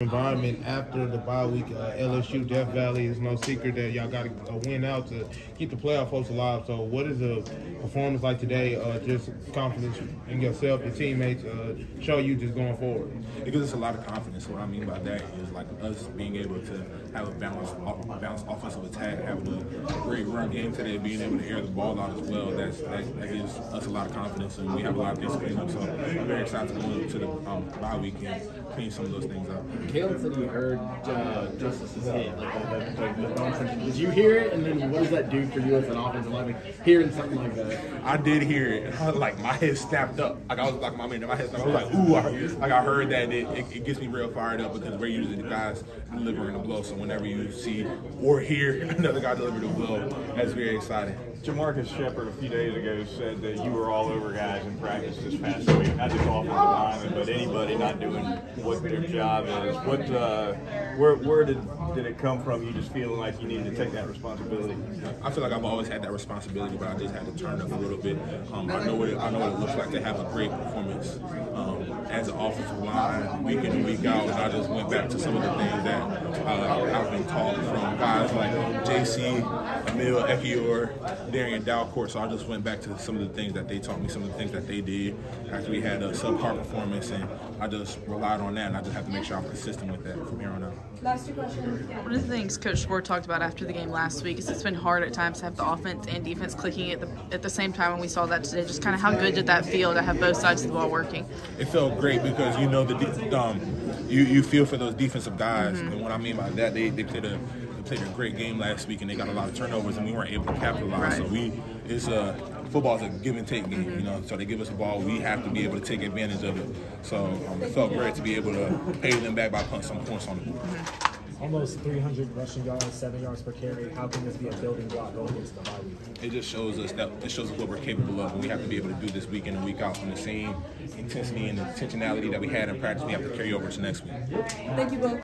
Environment after the bye week, LSU Death Valley is no secret that y'all got a win out to keep the playoff hopes alive. So, what is the performance like today? Just confidence in yourself, your teammates, show you just going forward. It gives us a lot of confidence. What I mean by that is like us being able to have a balanced offensive attack, having a great run game today, being able to air the ball out as well. That gives us a lot of confidence, and we have a lot of things to clean up. So, I'm very excited to go into the bye week and clean some of those things up. Caleb said you heard Justice's hit, did you hear it? And then what does that do for you as an offensive lineman, hearing something like that? I did hear it. Like my head snapped up. Like I was like, my head snapped up. I was like, ooh! I heard that. It gets me real fired up because we're usually the guys delivering a blow. So whenever you see or hear another guy deliver the blow, that's very exciting. Jamarcus Shepard a few days ago said that you were all over guys in practice this past week, not just offensive linemen, but anybody not doing what their job is. Where did it come from? You just feeling like you needed to take that responsibility? I feel like I've always had that responsibility, but I just had to turn up a little bit. I know what it looks like to have a great performance as an offensive line week in and week out, and I just went back to some of the things that I've been taught from guys like JC, Emil Ekior, Darian Dalcourt. So I just went back to some of the things that they taught me, some of the things that they did after we had a subpar performance, and I just relied on that, and I just have to make sure I'm consistent with that from here on out. Last two questions. One of the things Coach Spore talked about after the game last week is it's been hard at times to have the offense and defense clicking at the same time, and we saw that today. Just kind of how good did that feel to have both sides of the ball working? It felt great because you know you feel for those defensive guys, and what I mean by that, they played a great game last week, and they got a lot of turnovers, and we weren't able to capitalize. Right. So football's a give and take game, you know. So they give us a ball, we have to be able to take advantage of it. So it felt great to be able to pay them back by putting some points on the board. Almost 300 rushing yards, 7 yards per carry. How can this be a building block going into the bye week? It just shows us what we're capable of, and we have to be able to do this week in and week out from the same intensity and intentionality that we had in practice. We have to carry over to next week. Thank you both.